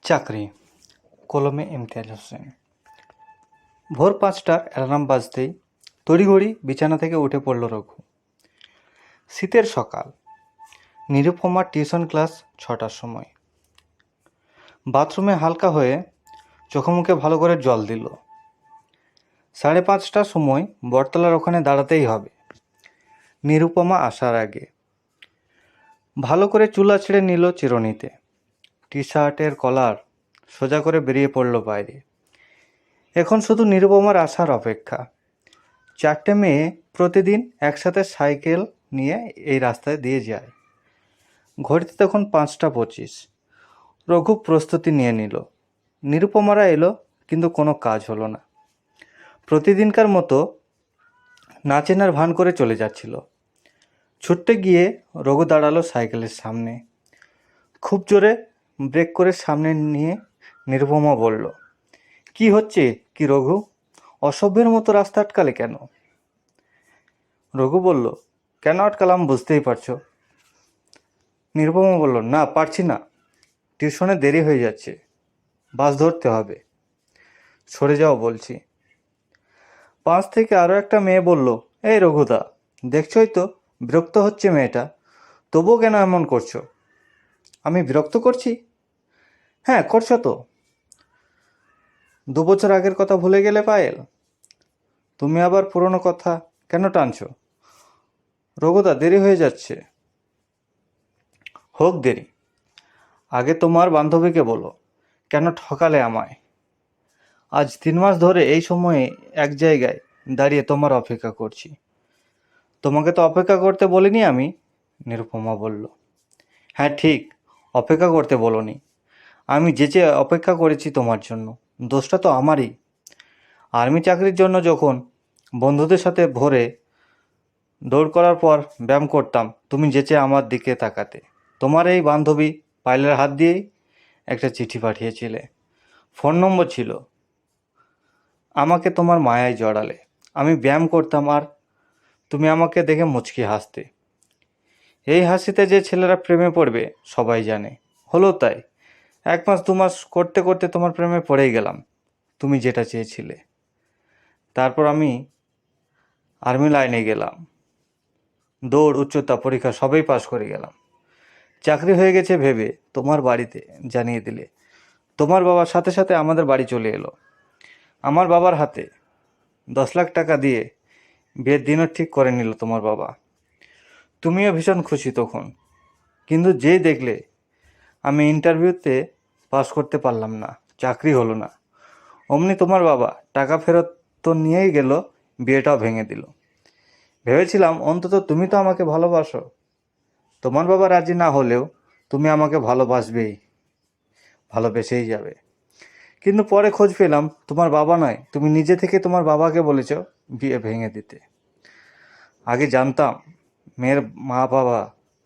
চাকরি, কলমে ইমতিয়াজ হোসেন। ভোর ৫টার অ্যালার্ম বাজতেই তড়িঘড়ি বিছানা থেকে উঠে পড়ল রঘু। শীতের সকাল, নিরুপমার টিউশন ক্লাস ৬টার সময়। বাথরুমে হালকা হয়ে চোখে ভালো করে জল দিল। ৫:৩০টার সময় বটতলার ওখানে দাঁড়াতেই হবে, নিরুপমা আসার আগে। ভালো করে চুল আঁচড়ে নিল চিরুনিতে, টি শার্টের কলার সোজা করে বেরিয়ে পড়ল বাইরে। এখন শুধু নিরুপমার আসার অপেক্ষা। ৪টে মেয়ে প্রতিদিন একসাথে সাইকেল নিয়ে এই রাস্তায় দিয়ে যায়। ঘড়িতে তখন ৫টা ২৫। রঘু প্রস্তুতি নিয়ে নিল। নিরুপমারা এলো, কিন্তু কোনো কাজ হলো না। প্রতিদিনকার মতো না চেনার ভান করে চলে যাচ্ছিল। ছুটতে গিয়ে রঘু দাঁড়ালো সাইকেলের সামনে। খুব জোরে ব্রেক করে সামনে নিয়ে নিরুপমা বলল, কি হচ্ছে কি রঘু? অসভ্যের মতো রাস্তা আটকালে কেন? রঘু বলল, কেন আটকালাম বুঝতেই পারছো। নিরুপমা বলল, না পারছি না, টিউশনে দেরি হয়ে যাচ্ছে, বাস ধরতে হবে। সরে যাও বলছি। পাশ থেকে আরও একটা মেয়ে বলল, এই রঘুদা, দেখছই তো বিরক্ত হচ্ছে মেয়েটা, তবুও কেন এমন করছো? আমি বিরক্ত করছি? হ্যাঁ করছো তো। ২ বছর আগের কথা ভুলে গেলে পায়েল? তুমি আবার পুরনো কথা কেন টানছো? রঘুদা, দেরি হয়ে যাচ্ছে। হোক দেরি, আগে তোমার বান্ধবীকে বলো কেন ঠকালে আমায়। আজ ৩ মাস ধরে এই সময়ে এক জায়গায় দাঁড়িয়ে তোমার অপেক্ষা করছি। তোমাকে তো অপেক্ষা করতে বলিনি আমি, নিরুপমা বলল। হ্যাঁ ঠিক, অপেক্ষা করতে বলনি, আমি যেচে অপেক্ষা করেছি তোমার জন্য। দোষটা তো আমারই। আর্মি চাকরির জন্য যখন বন্ধুদের সাথে ভোরে দৌড় করার পর ব্যায়াম করতাম, তুমি যেচে আমার দিকে তাকাতে। তোমার এই বান্ধবী পাইলের হাত দিয়েই একটা চিঠি পাঠিয়েছিলে, ফোন নম্বর ছিল। আমাকে তোমার মায়ায় জড়ালে। আমি ব্যায়াম করতাম আর তুমি আমাকে দেখে মুচকি হাসতে। এই হাসিতে যে ছেলেরা প্রেমে পড়বে সবাই জানে। হলো তাই। ১ মাস ২ মাস করতে করতে তোমার প্রেমে পড়েই গেলাম, তুমি যেটা চেয়েছিলে। তারপর আমি আর্মি লাইনে গেলাম, দৌড় উচ্চতা পরীক্ষা সবই পাশ করে গেলাম। চাকরি হয়ে গেছে ভেবে তোমার বাড়িতে জানিয়ে দিলে। তোমার বাবার সাথে সাথে আমাদের বাড়ি চলে এলো। আমার বাবার হাতে ১০ লাখ টাকা দিয়ে বিয়ের দিনও ঠিক করে নিল তোমার বাবা। তুমিও ভীষণ খুশি তখন। কিন্তু যেই দেখলে আমি ইন্টারভিউতে পাস করতে পারলাম না, চাকরি হলো না, অমনি তোমার বাবা টাকা ফেরত তো নিয়েই গেল, বিয়েটাও ভেঙে দিল। ভেবেছিলাম অন্তত তুমি তো আমাকে ভালোবাসো। তোমার বাবা রাজি না হলেও তুমি আমাকে ভালোবাসবেই, ভালোবেসেই যাবে। কিন্তু পরে খোঁজ পেলাম তোমার বাবা নয়, তুমি নিজে থেকে তোমার বাবাকে বলেছ বিয়ে ভেঙে দিতে। আগে জানতাম মেয়ের মা বাবা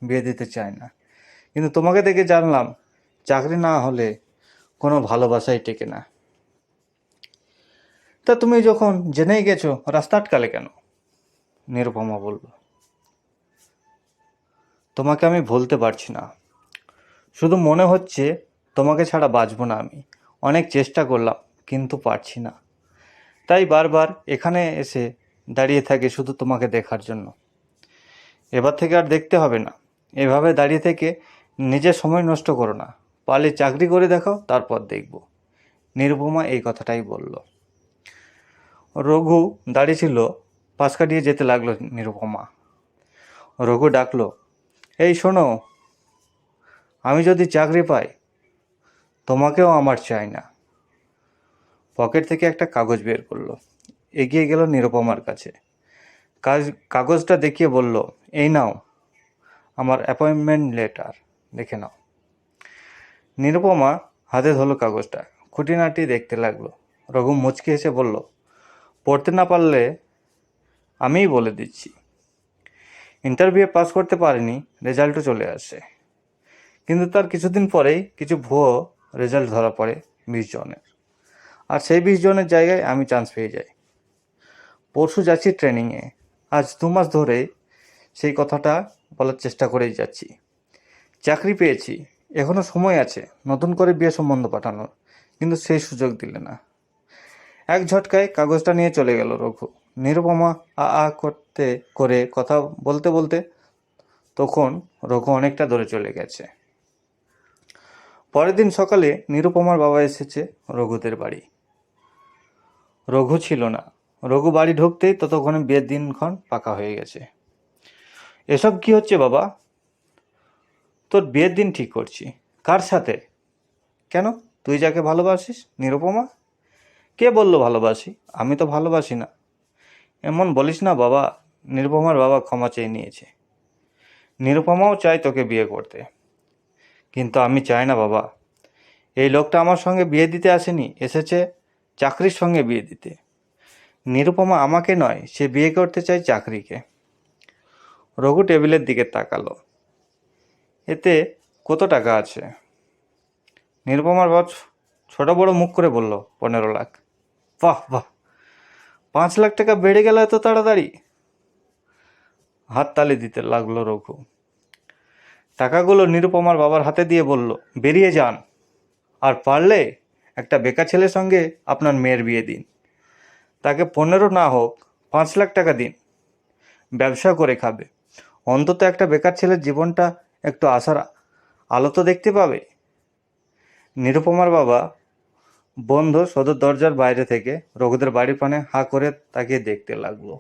বিয়ে দিতে চায় না, কিন্তু তোমাকে দেখে জানলাম চাকরি না হলে কোনো ভালোবাসাই টেকে না। তা তুমি যখন জেনেই গেছো রাস্তা আটকালে কেন? নিরুপমা বলল, তোমাকে আমি ভুলতে পারছি না। শুধু মনে হচ্ছে তোমাকে ছাড়া বাঁচব না আমি। অনেক চেষ্টা করলাম কিন্তু পারছি না, তাই বারবার এখানে এসে দাঁড়িয়ে থাকি শুধু তোমাকে দেখার জন্য। এবার থেকে আর দেখতে হবে না। এভাবে দাঁড়িয়ে থেকে নিজের সময় নষ্ট করো না, পারলে চাকরি করে দেখাও, তারপর দেখব। নিরুপমা এই কথাটাই বলল। রঘু দাঁড়িয়ে ছিল, পাশ কাটিয়ে যেতে লাগলো নিরুপমা। রঘু ডাকলো, এই শোনো, আমি যদি চাকরি পাই তোমাকেও আমার চাই না। পকেট থেকে একটা কাগজ বের করলো, এগিয়ে গেল নিরুপমার কাছে। কাগজটা দেখিয়ে বলল, এই নাও আমার অ্যাপয়েন্টমেন্ট লেটার, দেখে নাও। নিরুপমা হাতে ধরল কাগজটা, খুঁটিনাটি দেখতে লাগলো। রঘু মুচকি হেসে বলল, পড়তে না পারলে আমিই বলে দিচ্ছি। ইন্টারভিউ পাস করতে পারিনি, রেজাল্টও চলে আসে। কিন্তু তার কিছুদিন পরেই কিছু ভুয়ো রেজাল্ট ধরা পড়ে ২০ জনের, আর সেই ২০ জনের জায়গায় আমি চান্স পেয়ে যাই। পরশু যাচ্ছি ট্রেনিংয়ে। আজ ২ মাস ধরে সেই কথাটা বলার চেষ্টা করেই যাচ্ছি। চাকরি পেয়েছি, এখনো সময় আছে নতুন করে বিয়ে সম্বন্ধ পাঠানোর, কিন্তু সেই সুযোগ দিলে না। এক ঝটকায় কাগজটা নিয়ে চলে গেল রঘু। নিরুপমা আ করতে করে কথা বলতে বলতে তখন রঘু অনেকটা দূরে চলে গেছে। পরের দিন সকালে নিরুপমার বাবা এসেছে রঘুদের বাড়ি। রঘু ছিল না। রঘু বাড়ি ঢুকতেই ততক্ষণে বিয়ের দিনক্ষণ পাকা হয়ে গেছে। এসব কি হচ্ছে বাবা? তোর বিয়ের দিন ঠিক করছি। কার সাথে? কেন, তুই যাকে ভালোবাসিস? নিরুপমা? কে বললো ভালোবাসি? আমি তো ভালোবাসি না। এমন বলিস না বাবা। নিরুপমার বাবা ক্ষমা চেয়ে নিয়েছে। নিরুপমাও চায় তোকে বিয়ে করতে, কিন্তু আমি চাই না বাবা। এই লোকটা আমার সঙ্গে বিয়ে দিতে আসেনি, এসেছে চাকরির সঙ্গে বিয়ে দিতে। নিরুপমা আমাকে নয়, সে বিয়ে করতে চায় চাকরিকে। রঘু টেবিলের দিকে তাকালো। এতে কত টাকা আছে? নিরুপমার বাবা ছোট বড় মুখ করে বলল, 15 লাখ। বাহ বাহ, 5 লাখ টাকা বেড়ে গেল এত তাড়াতাড়ি। হাততালি দিতে লাগলো রঘু। টাকাগুলো নিরুপমার বাবার হাতে দিয়ে বলল, বেরিয়ে যান, আর পারলে একটা বেকার ছেলের সঙ্গে আপনার মেয়ের বিয়ে দিন। তাকে 15 না হোক 5 লাখ টাকা দিন, ব্যবসা করে খাবে। অন্তত একটা বেকার ছেলের জীবনটা একটু আশার আলো তো দেখতে পাবে। নিরুপমার বাবা বন্ধ সদর দরজার বাইরে থেকে রঘুদের বাড়ির পানে হাঁ করে তাকিয়ে দেখতে লাগলো।